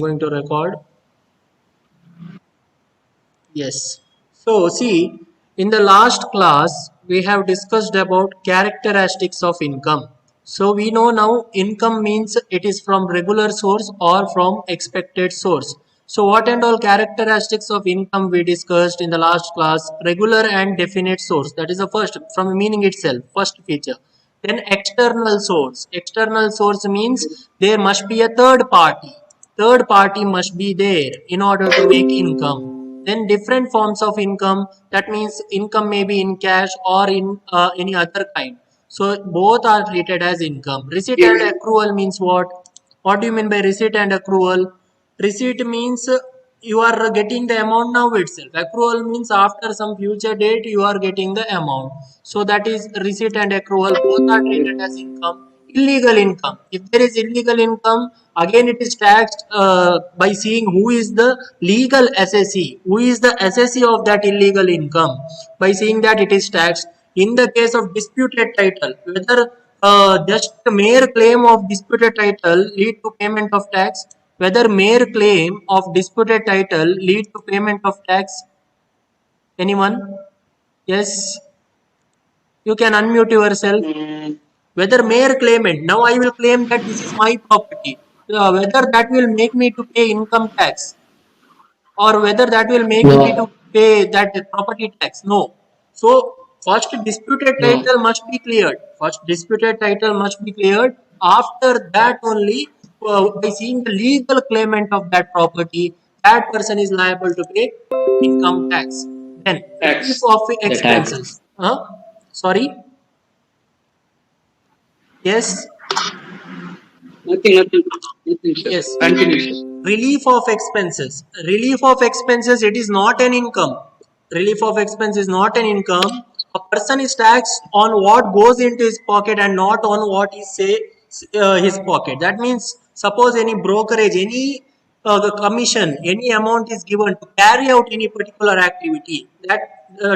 Going to record. Yes. So see, in the last class we have discussed about characteristics of income. So we know now income means it is from regular source or from expected source. So what and all characteristics of income we discussed in the last class? Regular and definite source. That is the first from the meaning itself, first feature. Then external source. External source means there must be a third party. Third party must be there in order to make income. Then different forms of income. That means income may be in cash or in any other kind. So both are treated as income. Receipt and accrual means what? What do you mean by receipt and accrual? Receipt means you are getting the amount now itself. Accrual means after some future date you are getting the amount. So that is receipt and accrual. Both are treated as income. Illegal income. If there is illegal income, again it is taxed by seeing who is the legal assessee. Who is the assessee of that illegal income? By seeing that it is taxed. In the case of disputed title, whether just mere claim of disputed title lead to payment of tax, whether mere claim of disputed title lead to payment of tax. Anyone? Yes, you can unmute yourself. Whether mere claimant, now I will claim that this is my property, whether that will make me to pay income tax or whether that will make me to No, pay that property tax. No. So first disputed no. title must be cleared. First disputed title must be cleared. After that only, by seeing the legal claimant of that property, that person is liable to pay income tax. Then relief Tax. of The expenses. tax. Sorry. Yes. Nothing, sir. Yes. Continue, sir. Relief of expenses. Relief of expenses, it is not an income. Relief of expense is not an income. A person is taxed on what goes into his pocket and not on what is say his pocket. That means suppose any brokerage, any the commission, any amount is given to carry out any particular activity that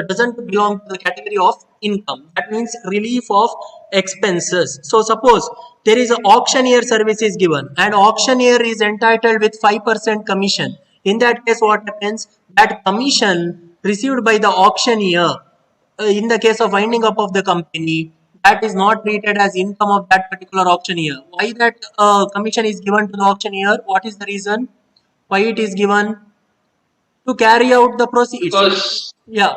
doesn't belong to the category of income. That means relief of expenses. So suppose there is an auctioneer service is given and auctioneer is entitled with 5% commission. In that case, what happens? That commission received by the auctioneer, in the case of winding up of the company, that is not treated as income of that particular auctioneer. Why that commission is given to the auctioneer? What is the reason? Why it is given? To carry out the proceeds. Because Yeah.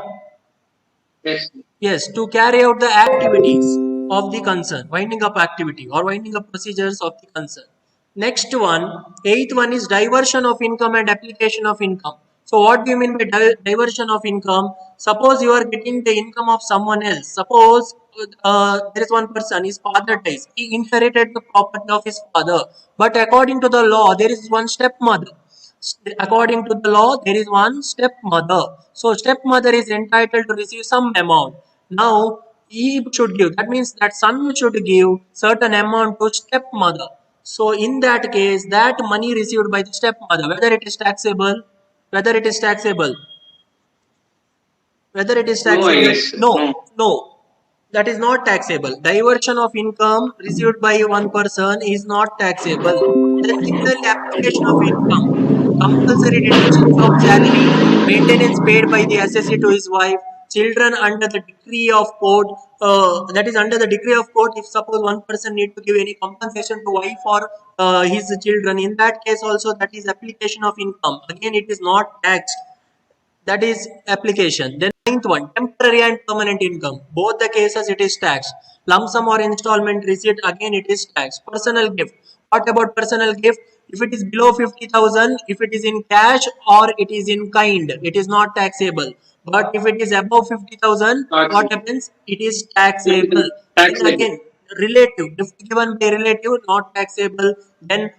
yes, Yes, to carry out the activities of the concern, winding up activity or winding up procedures of the concern. Next one, eighth one is diversion of income and application of income. So what do you mean by diversion of income? Suppose you are getting the income of someone else. Suppose there is one person, his father dies. He inherited the property of his father. But according to the law, there is one stepmother. According to the law, there is one stepmother. So stepmother is entitled to receive some amount. Now he should give. That means that son should give certain amount to stepmother. So in that case, that money received by the stepmother, whether it is taxable, whether it is taxable, whether it is no, I taxable, guess. no, No. no, that is not taxable. Diversion of income received by one person is not taxable. Then similarly, application of income, compulsory deduction from salary, maintenance paid by the assessee to his wife, children under the decree of court. That is under the decree of court. If suppose one person need to give any compensation to wife or his children, in that case also that is application of income. Again, it is not taxed. That is application. Then ninth one, temporary and permanent income. Both the cases it is taxed. Lump sum or installment receipt, again it is taxed. Personal gift. What about personal gift? If it is below 50,000, if it is in cash or it is in kind, it is not taxable. But if it is above 50,000, Tax. what happens? It is taxable. Tax Then label. again, relative, gift given by relative, not taxable. Then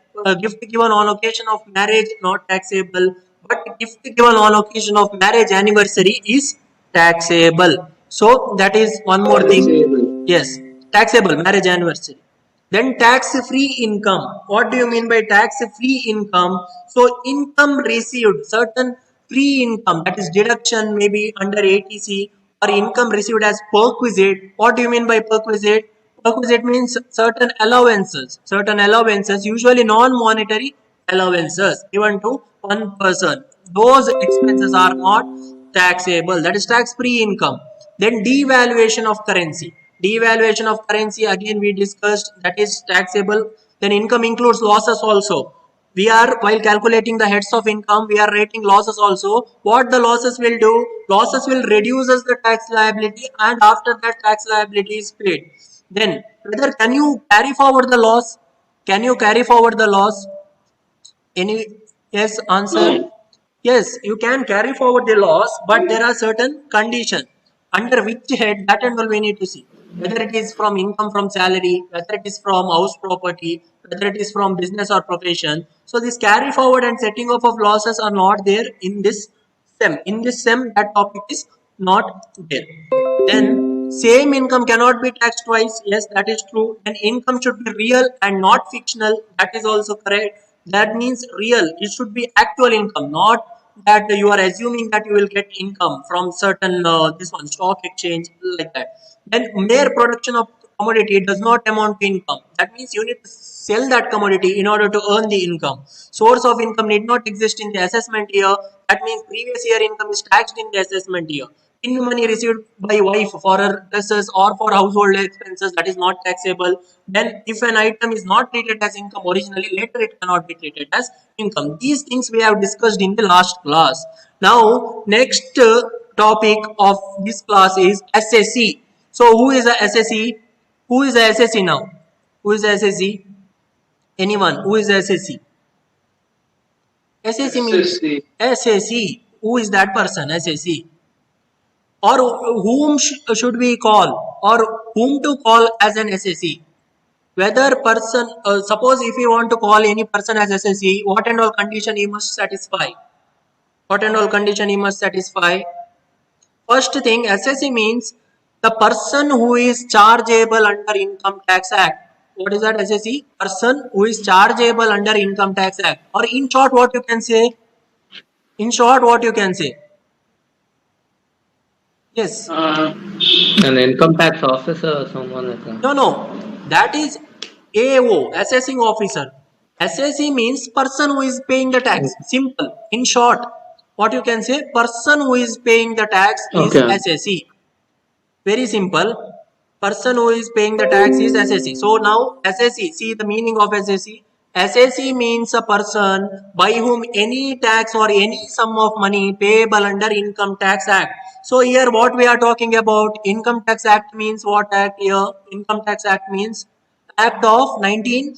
gift given on occasion of marriage, not taxable. But gift given on occasion of marriage anniversary is taxable. So that is one more Taxable. thing. Yes, taxable marriage anniversary. Then tax-free income. What do you mean by tax-free income? So income received, certain free income, that is deduction maybe under ATC or income received as perquisite. What do you mean by perquisite? Perquisite means certain allowances, usually non-monetary allowances given to one person. Those expenses are not taxable. That is tax-free income. Then devaluation of currency. Devaluation of currency again we discussed, that is taxable. Then income includes losses also. We are, while calculating the heads of income, we are rating losses also. What the losses will do? Losses will reduce as the tax liability, and after that tax liability is paid. Then whether can you carry forward the loss? Can you carry forward the loss? Any yes answer? No. Yes, you can carry forward the loss, but there are certain conditions under which head that and all we need to see. Whether it is from income from salary, whether it is from house property, whether it is from business or profession. So this carry forward and setting off of losses are not there in this SEM. In this SEM, that topic is not there. Then same income cannot be taxed twice. Yes, that is true. Then income should be real and not fictional. That is also correct. That means real. It should be actual income, not that you are assuming that you will get income from certain this one stock exchange like that. Then mere production of commodity does not amount to income. That means you need to sell that commodity in order to earn the income. Source of income need not exist in the assessment year. That means previous year income is taxed in the assessment year. In money received by wife for her dresses or for household expenses, that is not taxable. Then if an item is not treated as income originally, later it cannot be treated as income. These things we have discussed in the last class. Now next topic of this class is SSE. So who is a SSE? Who is a SSE now? Who is a SSE? Anyone? Who is a SSE? SSE means SSC. SSE. Who is that person? SSE. Or whom should we call? Or whom to call as an SSE? Whether person, suppose if you want to call any person as SSE, what and all condition he must satisfy? What and all condition he must satisfy? First thing, SSE means the person who is chargeable under Income Tax Act. What is that SSE? Person who is chargeable under Income Tax Act. Or in short, what you can say? In short, what you can say? Yes. An income tax officer or someone like that. No, no. That is AO, assessing officer. SSE means person who is paying the tax. Simple. In short, what you can say? Person who is paying the tax is Okay. SSE. Very simple. Person who is paying the tax is SSE. So now SSE, see the meaning of SSE. SSE means a person by whom any tax or any sum of money payable under Income Tax Act. So here what we are talking about, Income Tax Act means what act here? Income Tax Act means Act of 19,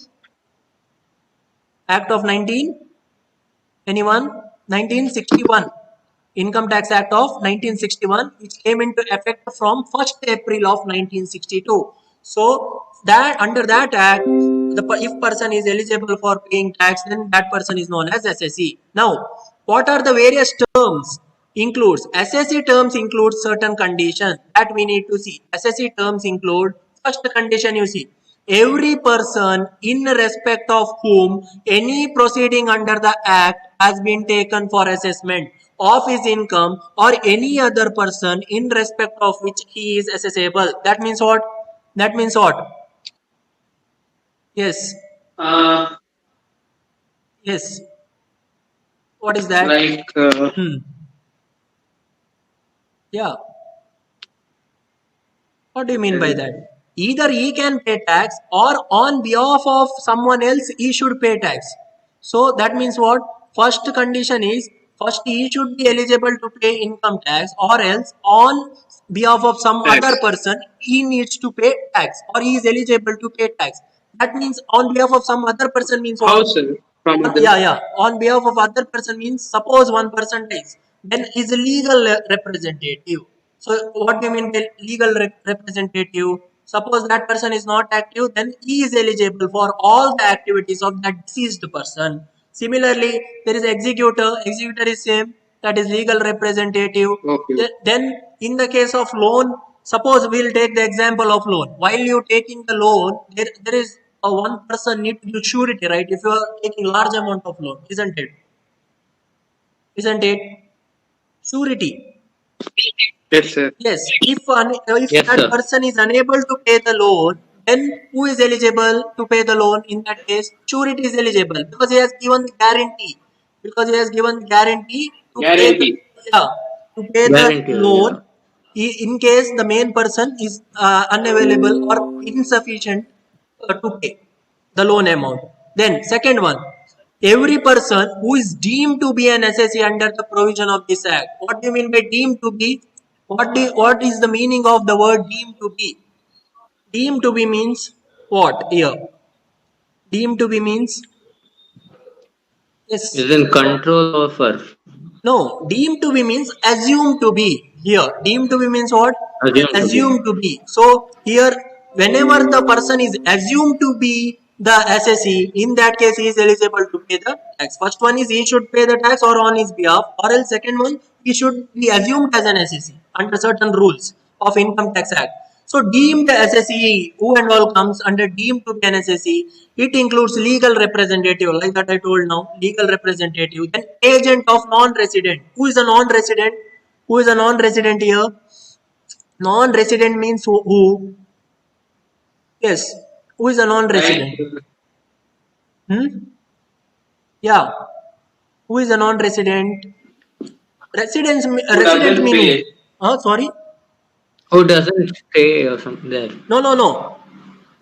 Act of 19, anyone? 1961. Income Tax Act of 1961, which came into effect from 1st April of 1962. So that under that act, if person is eligible for paying tax, then that person is known as SSE. Now, what are the various terms? Includes SSE terms include certain conditions that we need to see. SSE terms include first condition you see. Every person in respect of whom any proceeding under the act has been taken for assessment of his income or any other person in respect of which he is assessable. That means what? That means what? Yes. Uh, Yes. What is that? like Hmm. Yeah. What do you mean by that? Either he can pay tax or on behalf of someone else he should pay tax. So that means what? First condition is first he should be eligible to pay income tax or else on behalf of some other tax. person he needs to pay tax or he is eligible to pay tax. That means on behalf of some other person means what? House from other. Yeah, yeah. On behalf of other person means suppose one person dies, then is a legal representative. So what do you mean by legal representative? Suppose that person is not active, then he is eligible for all the activities of that deceased person. Similarly, there is executor. Executor is same. That is legal representative. Okay. Then in the case of loan, suppose we'll take the example of loan. While you taking the loan, there is a one person need to give surety, right? If you are taking large amount of loan, isn't it? Isn't it? Surety. Yes, sir. Yes. If Yes, that sir. person is unable to pay the loan, then who is eligible to pay the loan? In that case, surety is eligible because he has given the guarantee. Because he has given guarantee to pay the, Guarantee. yeah, to pay the Guarantee, loan yeah. in case the main person is unavailable or insufficient to pay the loan amount. Then second one, every person who is deemed to be an SSE under the provision of this act. What do you mean by deemed to be? What is the meaning of the word deemed to be? Deemed to be means what here? Deemed to be means yes. Is in control of us. No, deemed to be means assumed to be. Here, deemed to be means what? Assume to be. Assumed to be. So here, whenever the person is assumed to be the SSE, in that case, he is eligible to pay the tax. First one is he should pay the tax or on his behalf, or else second one he should be assumed as an SSE under certain rules of Income Tax Act. So deemed SSE, who and all comes under deemed to be an SSE, it includes legal representative, like that I told now, legal representative, then agent of non-resident. Who is a non-resident? Who is a non-resident here? Non-resident means who? Yes. Who is a non-resident? Right. Hmm? Yeah. Who is a non-resident? Residence, Who resident doesn't meaning. pay? Sorry. Who doesn't stay or something there? No.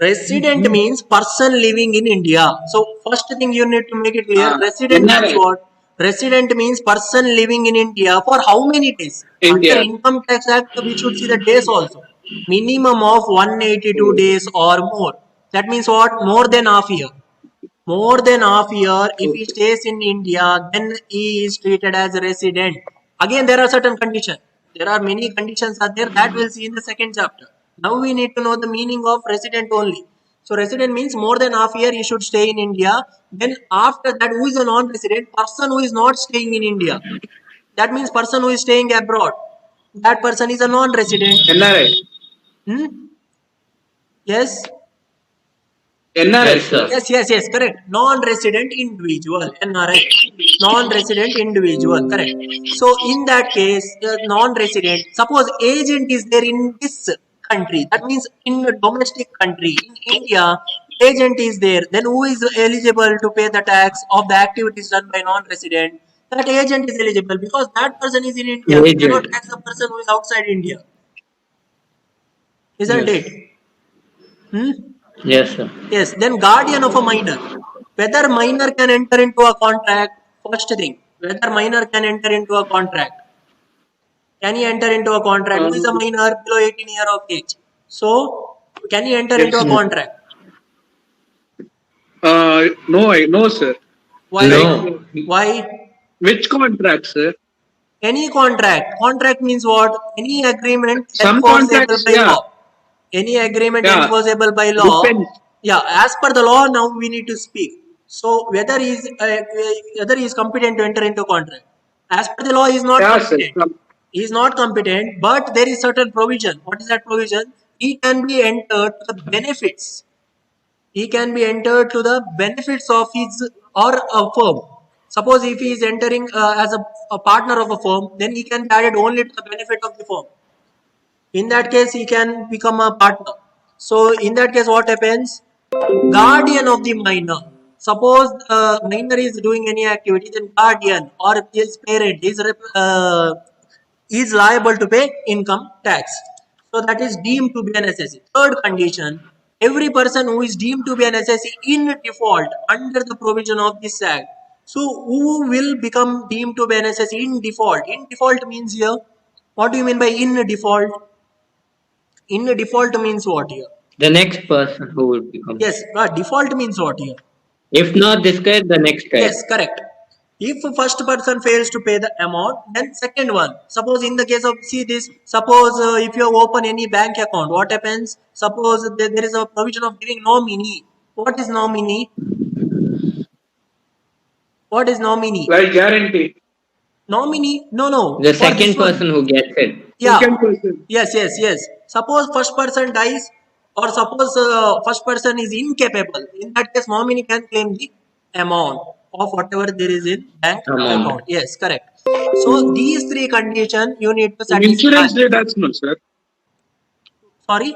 Resident means person living in India. So first thing you need to make it clear. Resident means NRI. what? Resident means person living in India for how many days? Under India. Income Tax Act, we should see the days also. Minimum of 182 days or more. That means what? More than half year. More than half year, if he stays in India, then he is treated as a resident. Again, there are certain conditions. There are many conditions are there that we'll see in the second chapter. Now we need to know the meaning of resident only. So resident means more than half year he should stay in India. Then after that, who is a non-resident? Person who is not staying in India. That means person who is staying abroad. That person is a non-resident. NRI. Hmm? Yes. NRI, Yes, sir. sir. Yes, correct. Non-resident individual, NRI. Non-resident individual, correct. So in that case, non-resident, suppose agent is there in this country, that means in a domestic country, in India, agent is there, then who is eligible to pay the tax of the activities done by non-resident? That agent is eligible because that person is in India. We cannot Agent. tax the person who is outside India, isn't Yes. it? Hmm? Yes, sir. Yes, then guardian of a minor. Whether minor can enter into a contract, first thing. Whether minor can enter into a contract. Can he enter into a contract? Who is a minor below 18 years of age? So, can he enter into a Yes. contract? No, sir. Why? No. Why? Which contract, sir? Any contract. Contract means what? Any agreement Some enforceable contracts, by yeah. law. Any agreement Yeah. enforceable by law. Depends. Yeah, as per the law, now we need to speak. So whether he is competent to enter into a contract. As per the law, he is not Yeah, sir. competent. He is not competent, but there is certain provision. What is that provision? He can be entered to the benefits. He can be entered to the benefits of his or a firm. Suppose if he is entering as a partner of a firm, then he can be added only to the benefit of the firm. In that case, he can become a partner. So in that case, what happens? Guardian of the minor. Suppose minor is doing any activity, then guardian or his parent is liable to pay income tax. So that is deemed to be an SSE. Third condition, every person who is deemed to be an SSE in default under the provision of this act. So who will become deemed to be an SSE in default? In default means here, what do you mean by in default? In default means what here? The next person who will become. Yes, default means what here? If not this guy, the next guy. Yes, correct. If first person fails to pay the amount, then second one. Suppose in the case of, see this, suppose if you open any bank account, what happens? Suppose there is a provision of giving nominee. What is nominee? What is nominee? Like guarantee. Nominee? No. The For second this one. person who gets it. Yeah. Second person. Yes. Suppose first person dies, or suppose first person is incapable. In that case, nominee can claim the amount of whatever there is in bank account. Yes, correct. So these three conditions you need to satisfy. Insurance rate, that's no, sir. Sorry.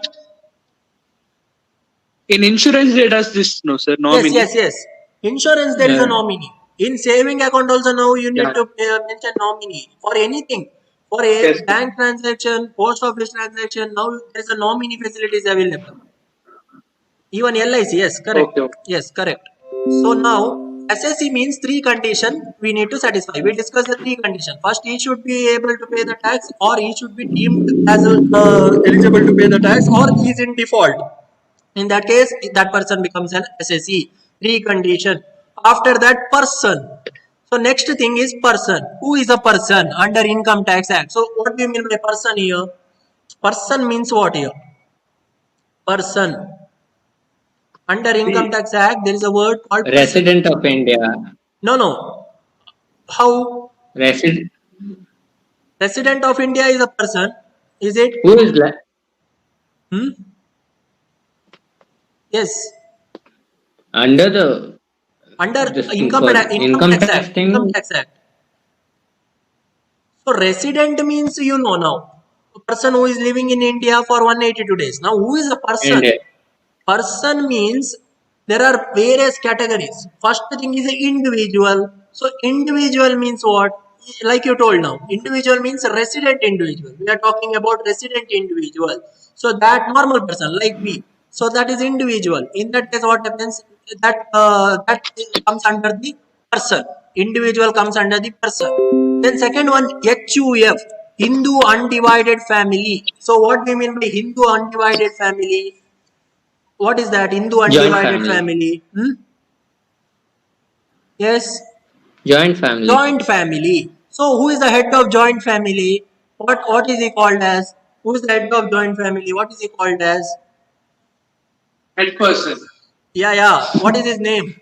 In insurance, they does this, no, sir. Yes, Nominee. yes. Insurance, there is a Yeah. nominee. In saving account also now you need Yeah. to mention nominee for anything. For a Yes. bank transaction, post office transaction, now there is a nominee facilities available. Even LIC, yes, correct. Okay. Yes, correct. So now SSC means three condition we need to satisfy. We discuss the three condition. First, he should be able to pay the tax, or he should be deemed as eligible to pay the tax, or he is in default. In that case, that person becomes an SSE. Three condition. After that, person. So next thing is person. Who is a person under Income Tax Act? So what do you mean by person here? Person means what here? Person. Under Income Tax Act, there is a word called person. Resident of India. No. How? Resident. Resident of India is a person. Is it? Who is Hmm? Yes. under the Under this thing Income called Tax income tax Act. thing? Income Tax Act. So resident means you know now. A person who is living in India for 182 days. Now who is a person? India. Person means there are various categories. First thing is an individual. So individual means what? Like you told now. Individual means resident individual. We are talking about resident individual. So that normal person like me. So that is individual. In that case, what happens? That comes under the person. Individual comes under the person. Then second one, HUF, Hindu Undivided Family. So what do you mean by Hindu Undivided Family? What is that? Hindu Joint Undivided family. Family. Yes, Joint family. joint family. So who is the head of joint family? What is he called as? Who is the head of joint family? What is he called as? Head person. Yeah. What is his name?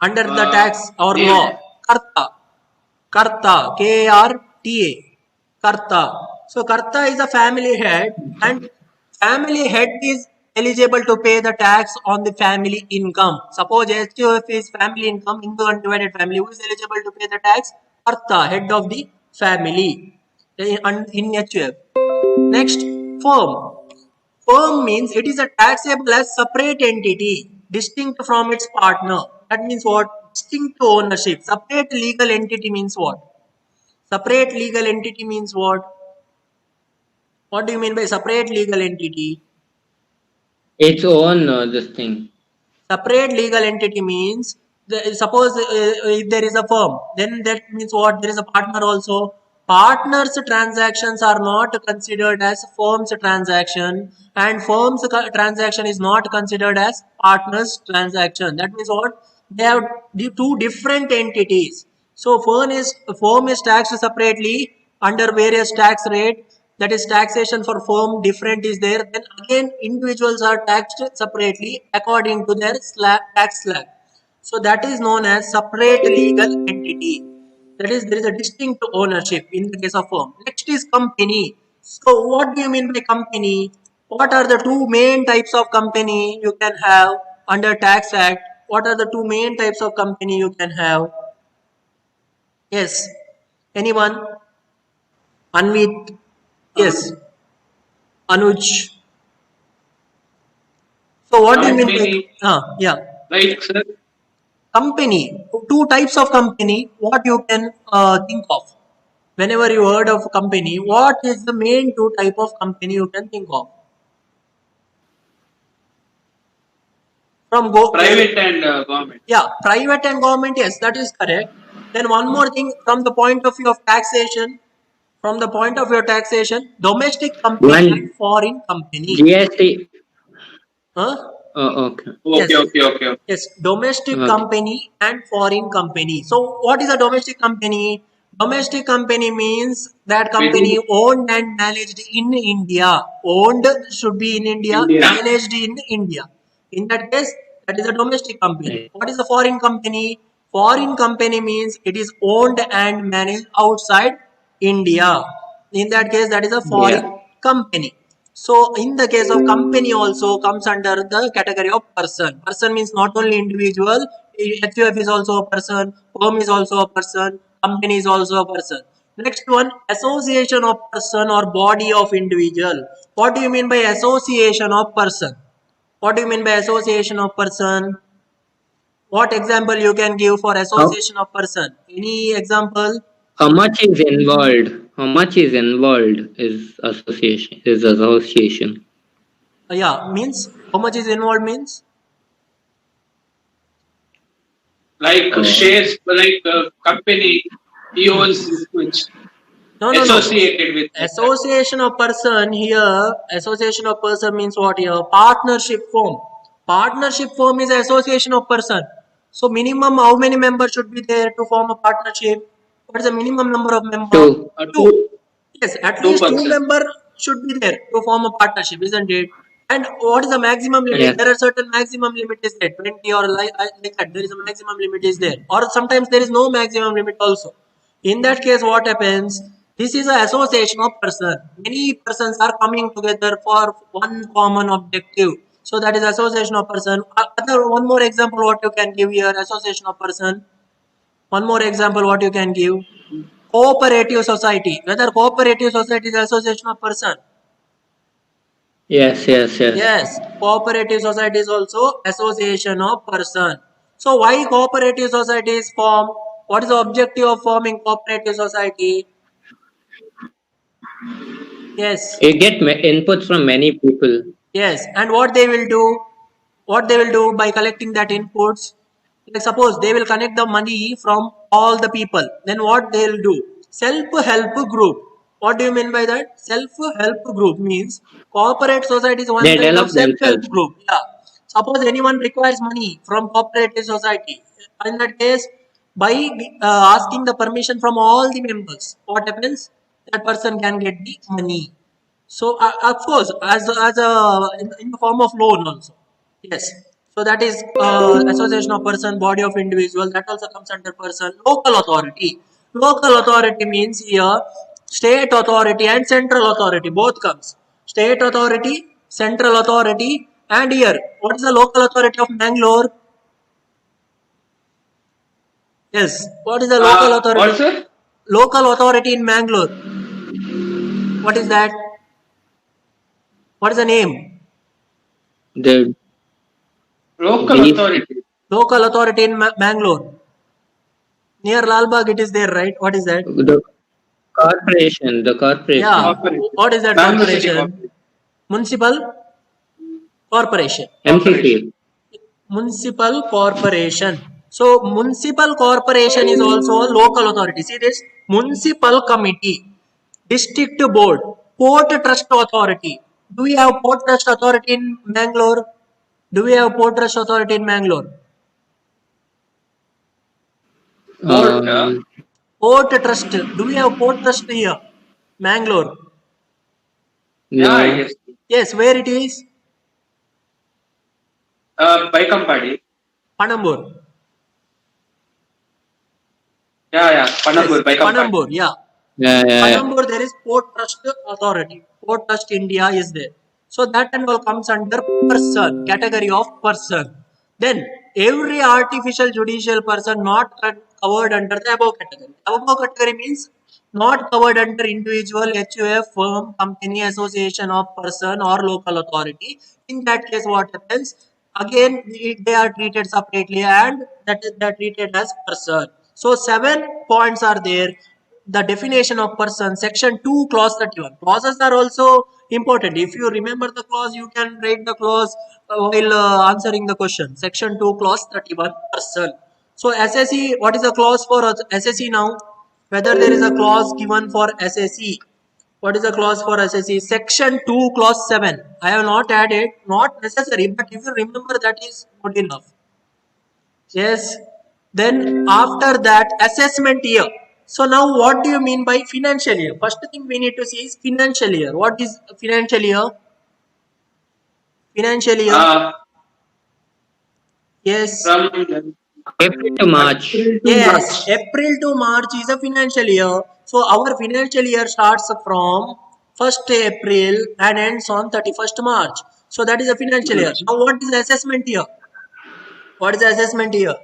Under the tax or name. law? Karta. Karta. Karta. So Karta is a family head, and family head is eligible to pay the tax on the family income. Suppose HUF is family income, Hindu undivided family. Who is eligible to pay the tax? Karta, head of the family in HUF. Next, firm. Firm means it is a taxable as separate entity, distinct from its partner. That means what? Distinct to ownership. Separate legal entity means what? Separate legal entity means what? What do you mean by separate legal entity? Its own this thing. Separate legal entity means, suppose if there is a firm, then that means what? There is a partner also. Partners transactions are not considered as firm's transaction, and firm's transaction is not considered as partners transaction. That means what? They have the two different entities. So firm is taxed separately under various tax rate. That is taxation for firm different is there. Then again individuals are taxed separately according to their tax slab. So that is known as separate legal entity. That is, there is a distinct ownership in the case of firm. Next is company. So what do you mean by company? What are the two main types of company you can have under tax act? What are the two main types of company you can have? Yes. Anyone? Anvit? Yes. Anuj. So what do you mean by Company. yeah. Right, sir. Company. Two types of company. What you can think of? Whenever you heard of company, what is the main two type of company you can think of? From Private and government. Yeah, private and government, yes, that is correct. Then one more thing, from the point of view of taxation, domestic company and One foreign company. GST. Huh? Okay. Yes. Okay. Yes, domestic Okay. company and foreign company. So what is a domestic company? Domestic company means that company owned and managed in India. Owned should be in India, India. managed in India. In that case, that is a domestic company. Right. What is a foreign company? Foreign company means it is owned and managed outside India. In that case, that is a foreign Yeah. company. So in the case of company also comes under the category of person. Person means not only individual, HUF is also a person, firm is also a person, company is also a person. Next one, association of person or body of individual. What do you mean by association of person? What do you mean by association of person? What example you can give for association of person? Any example? How much is involved? How much is involved is association. Is association. Yeah, means how much is involved means? Like shares, like company, he owns this much. No. Associated with like that. Association of person here, association of person means what here? Partnership firm. Partnership firm is association of person. So minimum how many members should be there to form a partnership? What is the minimum number of members? Two. Two. Yes, at Two least two person. members should be there to form a partnership, isn't it? And what is the maximum limit? Yes. There are certain maximum limit is there, 20 or like that. There is a maximum limit is there, or sometimes there is no maximum limit also. In that case, what happens? This is an association of person. Many persons are coming together for one common objective. So that is association of person. One more example, what you can give here? Association of person. One more example, what you can give? Cooperative society. Whether cooperative society is association of person. Yes. Yes, cooperative society is also association of person. So why cooperative society is formed? What is the objective of forming cooperative society? Yes, You get inputs from many people. yes. And what they will do? What they will do by collecting that inputs? Like suppose they will connect the money from all the people. Then what they will do? Self-help group. What do you mean by that? Self-help group means corporate society is one They kind of develop self-help themselves. group. Yeah. Suppose anyone requires money from cooperative society. In that case, by asking the permission from all the members, what happens? That person can get the money. So of course, as a in the form of loan also. Yes. So that is association of person, body of individual. That also comes under person. Local authority. Local authority means here state authority and central authority both comes. State authority, central authority, and here what is the local authority of Bangalore? Yes. What is the local What's authority? sir? Local authority in Bangalore. What is that? What is the name? The Local these authority. Local authority in Bangalore. Near Lalbagh, it is there, right? What is that? the corporation. The Yeah. corporation. Corporation. What is that Bangalore City corporation? Corporation. Municipal corporation. Corporation. MCC. Municipal corporation. So municipal corporation is also a local authority. See this? Municipal committee, district board, port trust authority. Do we have port trust authority in Bangalore? Do we have port trust authority in Bangalore? Port. Port trust. Do we have port trust here? Bangalore. Yeah, I No. guess. Yes, where it is? Baikampadi. Panambur. Yeah. Yes, Panambur, Baikampadi. Panambur. Yeah. Yeah. Panambur, there is Port Trust Authority. Port Trust India is there. So that and all comes under person, category of person. Then every artificial judicial person not covered under the above category. Above category means not covered under individual, HUF, firm, company, association of person or local authority. In that case, what happens? Again, they are treated separately and that is they are treated as person. So 7 points are there. The definition of person, section 2, clause 31. Clauses are also important. If you remember the clause, you can write the clause while answering the question. Section 2, clause 31, person. So SSE, what is the clause for SSE now? Whether there is a clause given for SSE. What is the clause for SSE? Section 2, clause 7. I have not added, not necessary, but if you remember, that is good enough. Yes. Then after that, assessment year. So now what do you mean by financial year? First thing we need to see is financial year. What is financial year? Financial year. Yes. From April to March. April to Yes. March. April to March is a financial year. So our financial year starts from 1st April and ends on 31st March. So that is a financial year. Now what is the assessment year? What is the assessment year?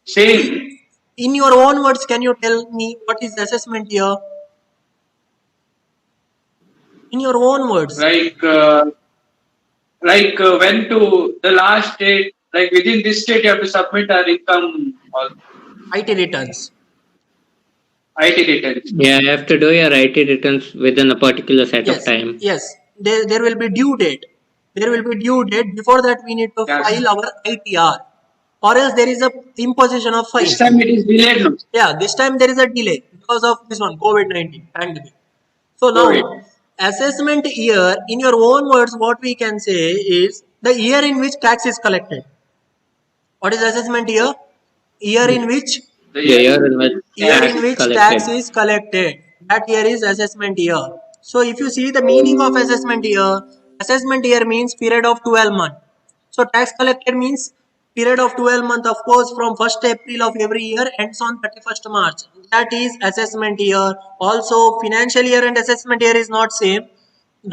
Same. In your own words, can you tell me what is the assessment year? In your own words. Like when to the last date, like within this date you have to submit our income or IT returns. IT returns. Yeah, you have to do your IT returns within a particular set of Yes, time. yes. There will be due date. There will be due date. Before that, we need to Yes. file our ITR, or else there is a imposition of fine. This time it is delayed now. Yeah, this time there is a delay because of this one COVID-19 pandemic. So now, COVID. assessment year, in your own words, what we can say is the year in which tax is collected. What is assessment year? Year in which The The year in which year tax in is which tax collected. is collected. That year is assessment year. So if you see the meaning of assessment year means period of 12 months. So tax collected means period of 12 months, of course, from 1st April of every year ends on 31st March. That is assessment year. Also, financial year and assessment year is not same.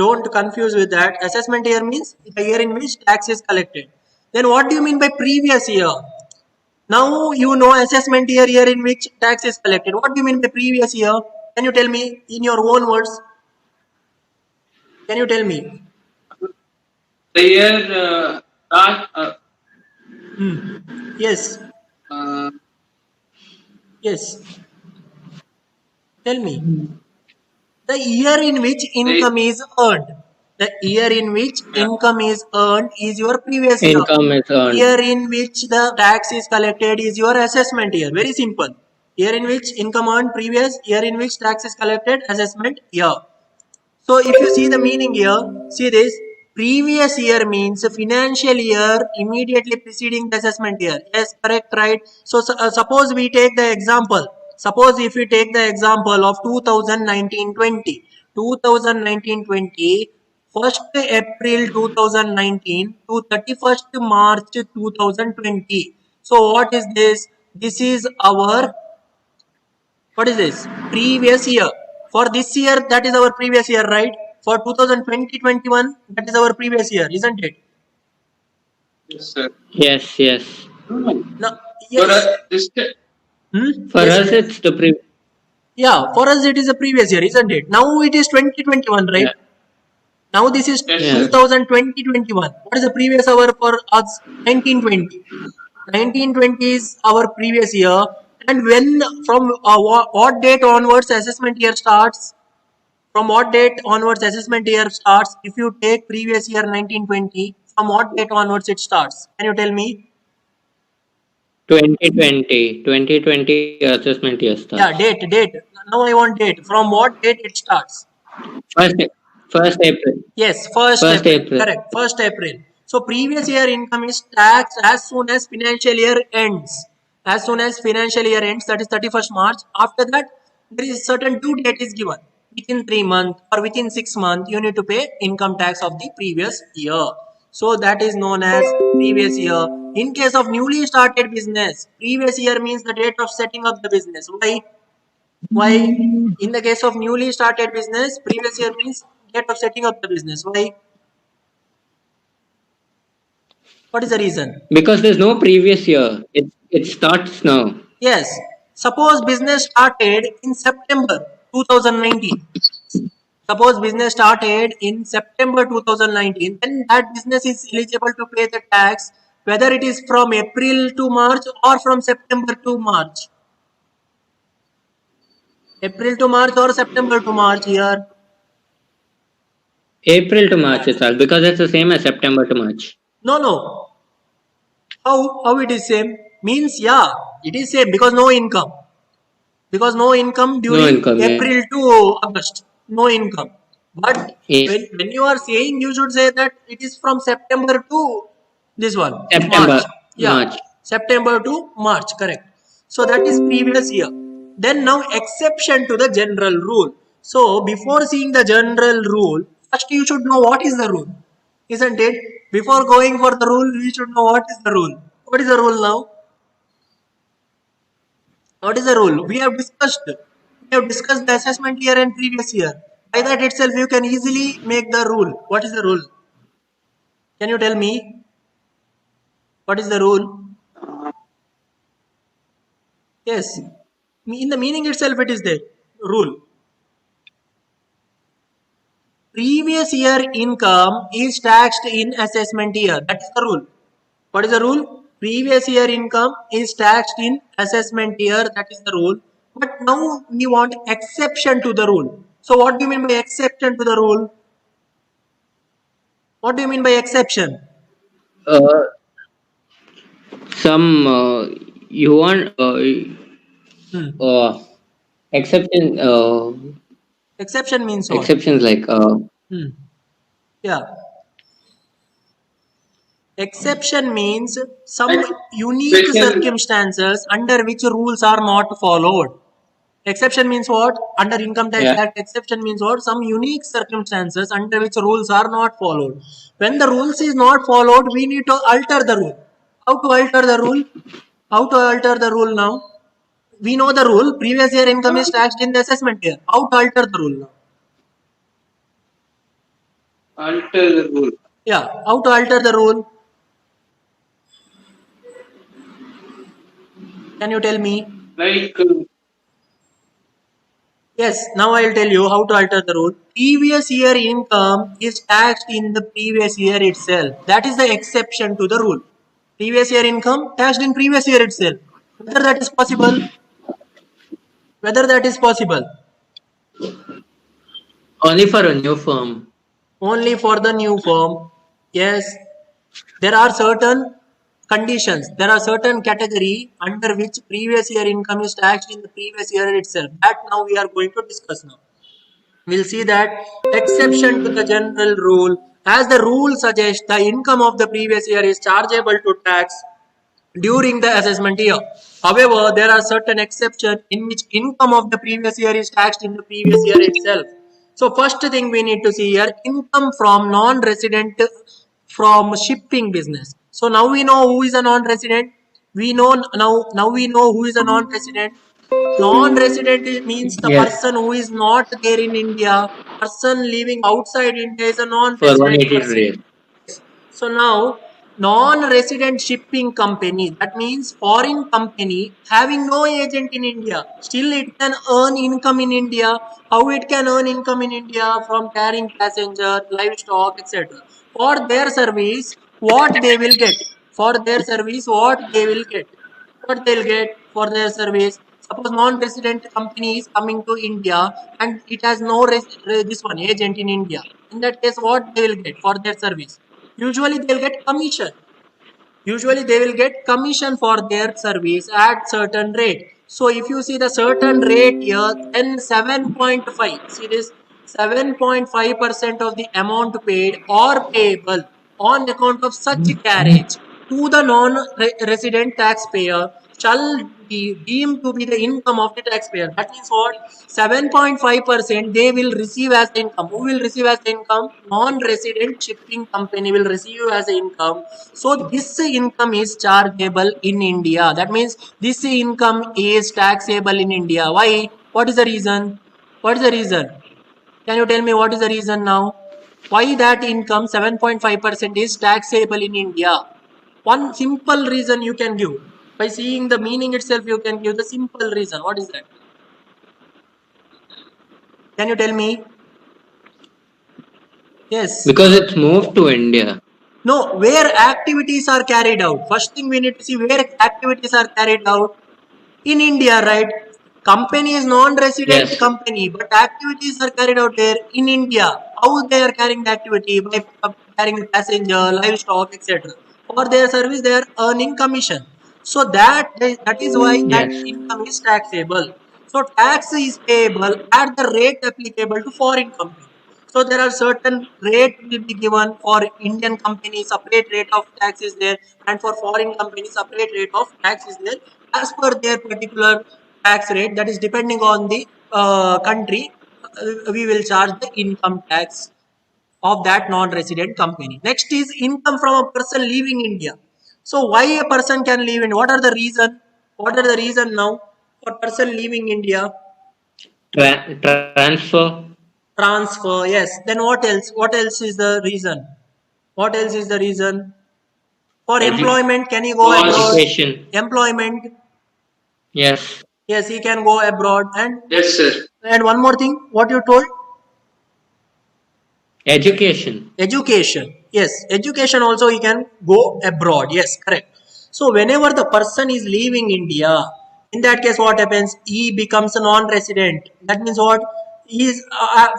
Don't confuse with that. Assessment year means the year in which tax is collected. Then what do you mean by previous year? Now you know assessment year in which tax is collected. What do you mean by previous year? Can you tell me in your own words? Can you tell me? The year last, Yes, uh, yes. Tell me. The year in which the income is earned. The year in which yeah, income is earned is your previous year. Income is earned. Year in which the tax is collected is your assessment year. Very simple. Year in which income earned previous, year in which tax is collected, assessment year. So if you see the meaning here, see this. Previous year means financial year immediately preceding the assessment year. Yes, correct, right? So, suppose we take the example. Suppose if we take the example of 2019-20. 2019-20, 1st April 2019 to 31st March 2020. So what is this? This is our, what is this? Previous year. For this year, that is our previous year, right? For 2020-21, that is our previous year, isn't it? yes, sir. Yes, yes. No, no. No, For yes. For Yes. us, it's the Yeah, for us it is a previous year, isn't it? Now it is 2021, right? yeah, Now this is Yes, yeah. sir. 2020-21. What is the previous hour for us? 1920. 1920 is our previous year. And when, from what date onwards assessment year starts? From what date onwards assessment year starts? If you take previous year 1920, from what date onwards it starts? Can you tell me? 2020 assessment year Yeah, starts. date. Now I want date. From what date it starts? First, first April. Yes, 1st First April. April. Correct. 1st April. So previous year income is taxed as soon as financial year ends. As soon as financial year ends, that is 31st March. After that, there is certain due date is given. Within 3 months or within 6 months, you need to pay income tax of the previous year. So that is known as previous year. In case of newly started business, previous year means the date of setting up the business. Why? Why? In the case of newly started business, previous year means date of setting up the business. Why? What is the reason? Because there's no previous year. It starts now. Yes. Suppose business started in September 2019. Suppose business started in September 2019, then that business is eligible to pay the tax whether it is from April to March or from September to March. April to March or September to March here. April to March itself, because it's the same as September to March. No. How it is same? Means yeah, it is same because no income. Because no income No during income. Yeah. April to August. No income. But Yeah. when you are saying, you should say that it is from September to this one, March. September, Yeah, March. September to March, correct. So that is previous year. Then now exception to the general rule. So before seeing the general rule, first you should know what is the rule, isn't it? Before going for the rule, we should know what is the rule. What is the rule now? What is the rule? We have discussed. We have discussed the assessment year and previous year. By that itself, you can easily make the rule. What is the rule? Can you tell me? What is the rule? Yes. In the meaning itself, it is there. Rule. previous year income is taxed in assessment year. That is the rule. What is the rule? Previous year income is taxed in assessment year. That is the rule. But now we want exception to the rule. So what do you mean by exception to the rule? What do you mean by exception? Uh, some you want Hmm. exception Exception means what? exceptions like Hmm. Yeah. Exception means some Like unique special. circumstances under which rules are not followed. Exception means what? Under Income Tax yeah. Act, exception means what? Some unique circumstances under which rules are not followed. When the rules is not followed, we need to alter the rule. How to alter the rule? How to alter the rule now? We know the rule. Previous year income is taxed in the assessment year. How to alter the rule now? Alter the rule. Yeah. How to alter the rule? Can you tell me? Like Yes, now I'll tell you how to alter the rule. Previous year income is taxed in the previous year itself. That is the exception to the rule. Previous year income taxed in previous year itself. Whether that is possible? Whether that is possible? Only for a new firm. Only for the new firm. Yes, there are certain conditions. There are certain category under which previous year income is taxed in the previous year itself. That now we are going to discuss now. We'll see that exception to the general rule, as the rule suggests, the income of the previous year is chargeable to tax during the assessment year. However, there are certain exceptions in which income of the previous year is taxed in the previous year itself. So first thing we need to see here, income from non-resident from shipping business. So now we know who is a non-resident. We know now we know who is a non-resident. Non-resident means the Yes. person who is not there in India. Person living outside India is a For non-resident 180 person. days. So now, non-resident shipping company, that means foreign company having no agent in India, still it can earn income in India. How it can earn income in India? From carrying passenger, livestock, etc. For their service, what they will get? For their service, what they will get? What they'll get for their service? Suppose non-resident company is coming to India and it has no this one agent in India. In that case, what they will get for their service? Usually they'll get commission. Usually they will get commission for their service at certain rate. So if you see the certain rate here, then 7.5, see this 7.5% of the amount paid or payable on account of such carriage to the non-resident taxpayer shall be deemed to be the income of the taxpayer. That means what? 7.5% they will receive as the income. Who will receive as the income? Non-resident shipping company will receive as the income. So this income is chargeable in India. That means this income is taxable in India. Why? What is the reason? What is the reason? Can you tell me what is the reason now? Why that income 7.5% is taxable in India? One simple reason you can give. By seeing the meaning itself, you can give the simple reason. What is that? Can you tell me? Yes. Because it's moved to India. No, where activities are carried out. First thing we need to see where activities are carried out. In India, right? Company is non-resident Yes. company, but activities are carried out there in India. How they are carrying the activity? By carrying the passenger, livestock, etc. For their service, they are earning commission. So that is why that Yes. income is taxable. So tax is payable at the rate applicable to foreign company. So there are certain rate will be given for Indian companies, separate rate of tax is there, and for foreign companies, separate rate of tax is there as per their particular tax rate. That is depending on the country. We will charge the income tax of that non-resident company. Next is income from a person leaving India. So why a person can leave India? What are the reason? What are the reason now for person leaving India? Transfer. Transfer, yes. Then what else? What else is the reason? What else is the reason? For Edu- employment, can he go abroad? cause. education. Employment, Yes. yes, he can go abroad. Yes, sir. And one more thing, what you told? Education. Education. Yes, education also he can go abroad. Yes, correct. So whenever the person is leaving India, in that case, what happens? He becomes a non-resident. That means what? He is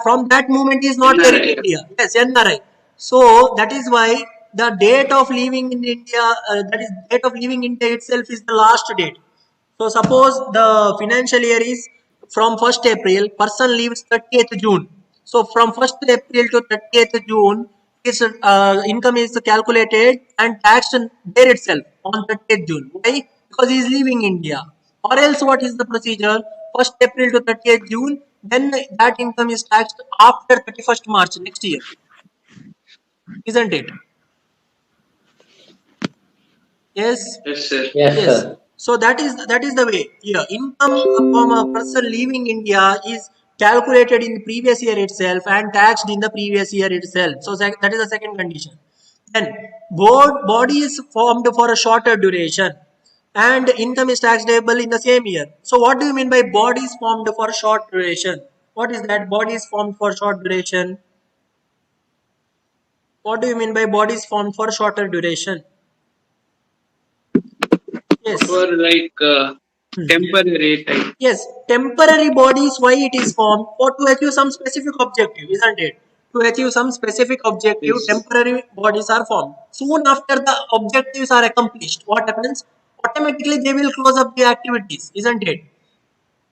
from that moment he is not there in NRI. India. Yes, NRI. So that is why the date of leaving in India, that is date of leaving India itself is the last date. So suppose the financial year is from 1st April, person leaves 30th June. So from 1st April to 30th June, his income is calculated and taxed there itself on 30th June. Why? Because he is leaving India. Or else what is the procedure? 1st April to 30th June, then that income is taxed after 31st March next year. Isn't it? Yes. Yes, sir. Yes, Yes. sir. So that is the way. Yeah, income from a person leaving India is calculated in the previous year itself and taxed in the previous year itself. So that is the second condition. Then body is formed for a shorter duration and income is taxable in the same year. So what do you mean by body is formed for short duration? What is that? Body is formed for short duration. What do you mean by body is formed for shorter duration? Yes. For like temporary type. Yes, temporary bodies, why it is formed? For to achieve some specific objective, isn't it? To achieve some specific objective, Yes. temporary bodies are formed. Soon after the objectives are accomplished, what happens? Automatically they will close up the activities, isn't it?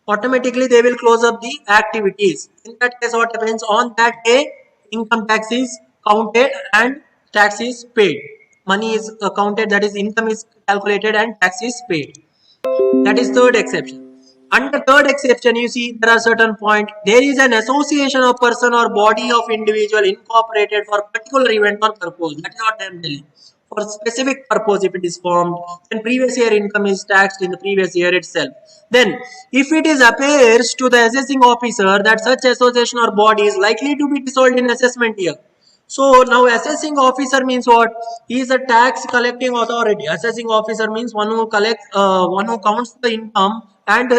Automatically they will close up the activities. In that case, what happens? On that day, income tax is counted and tax is paid. Money is counted, that is income is calculated and tax is paid. That is third exception. Under third exception, you see there are certain point. There is an association of person or body of individual incorporated for particular event or purpose. That is what I am telling. For specific purpose, if it is formed, then previous year income is taxed in the previous year itself. Then, if it is appears to the assessing officer that such association or body is likely to be dissolved in assessment year, so now assessing officer means what? He is a tax collecting authority. Assessing officer means one who counts the income and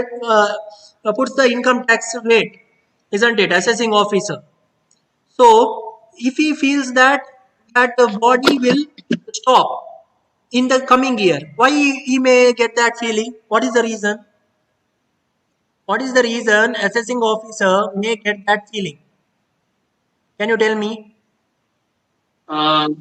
puts the income tax rate, isn't it? Assessing officer. So if he feels that the body will stop in the coming year, why he may get that feeling? What is the reason? What is the reason assessing officer may get that feeling? Can you tell me? Hmm.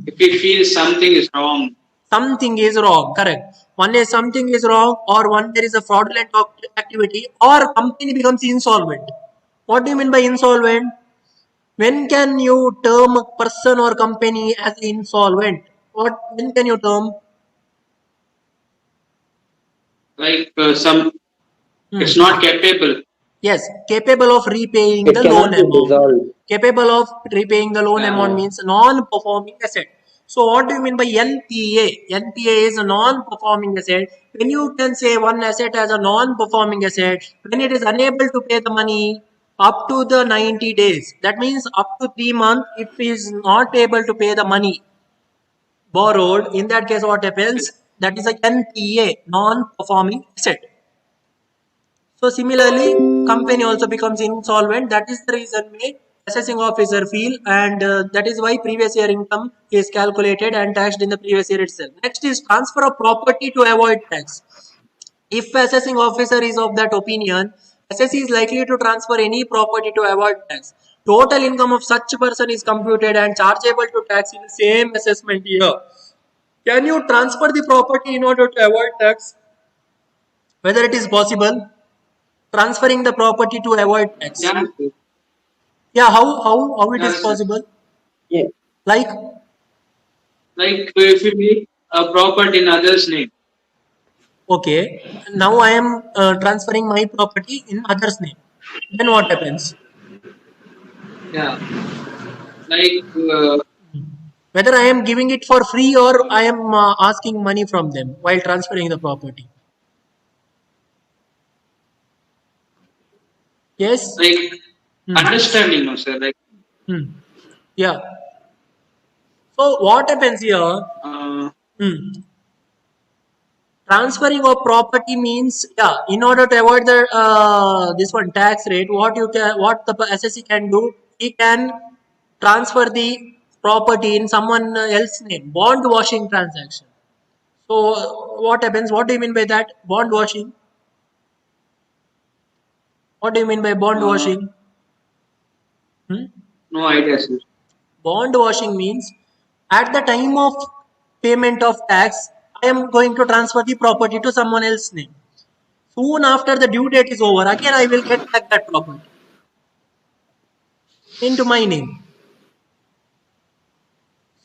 If we feel something is wrong, Something is wrong, correct. One is something is wrong, or one there is a fraudulent activity, or company becomes insolvent. What do you mean by insolvent? When can you term a person or company as insolvent? What when can you term? like some, Hmm. it's not capable. Yes, capable of repaying It the cannot loan be amount. dissolved. Capable of repaying the loan Yeah. amount means non-performing asset. So what do you mean by NPA? NPA is a non-performing asset. When you can say one asset as a non-performing asset, when it is unable to pay the money up to the 90 days, that means up to 3 months, if he is not able to pay the money borrowed, in that case what happens? That is a NPA, non-performing asset. So similarly, company also becomes insolvent. That is the reason may assessing officer feel, and that is why previous year income is calculated and taxed in the previous year itself. Next is transfer of property to avoid tax. If assessing officer is of that opinion, assessee is likely to transfer any property to avoid tax. Total income of such person is computed and chargeable to tax in the same assessment year. Can you transfer the property in order to avoid tax? Whether it is possible? Transferring the property to avoid tax. Yeah, Yeah, how it is yes, sir. possible? Yeah. Like, Like if you make a property in others' name, okay, now I am transferring my property in others' name. Then what happens? yeah, like Whether I am giving it for free or I am asking money from them while transferring the property. Yes. like Hmm. understanding, no, sir. Like Hmm. Yeah. So what happens here? uh, Hmm. Transferring of property means, yeah, in order to avoid the this one tax rate, what the assessee can do, he can transfer the property in someone else's name, bond washing transaction. So what happens? What do you mean by that? Bond washing? What do you mean by bond washing? No idea, sir. Bond washing means at the time of payment of tax, I am going to transfer the property to someone else's name. Soon after the due date is over, again I will get back that property into my name.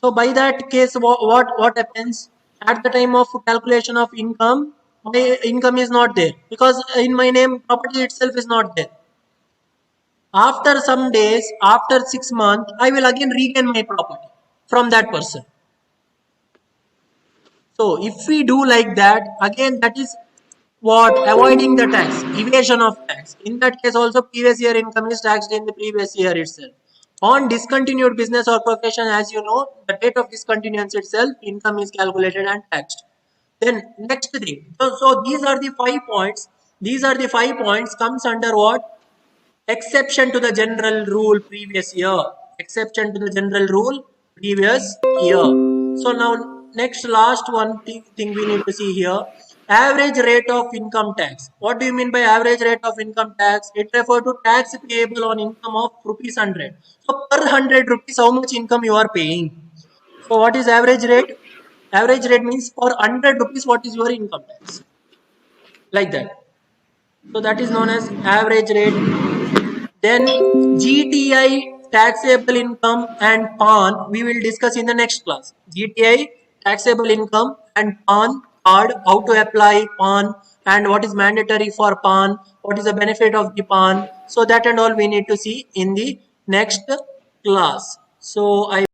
So by that case, what happens? At the time of calculation of income, my income is not there because in my name property itself is not there. After some days, after 6 months, I will again regain my property from that person. So if we do like that, again that is what? Avoiding the tax, evasion of tax. In that case also previous year income is taxed in the previous year itself. On discontinued business or profession, as you know, the date of discontinuance itself, income is calculated and taxed. Then next thing. So these are the 5 points. These are the 5 points comes under what? Exception to the general rule previous year. Exception to the general rule previous year. So now next last one thing we need to see here. Average rate of income tax. What do you mean by average rate of income tax? It refers to tax payable on income of rupees 100. So per 100 rupees how much income you are paying. So what is average rate? Average rate means per 100 rupees what is your income tax. Like that. So that is known as average rate. Then GTI, taxable income and PAN, we will discuss in the next class. GTI, taxable income and PAN card, how to apply PAN and what is mandatory for PAN, what is the benefit of the PAN. So that and all we need to see in the next class. So I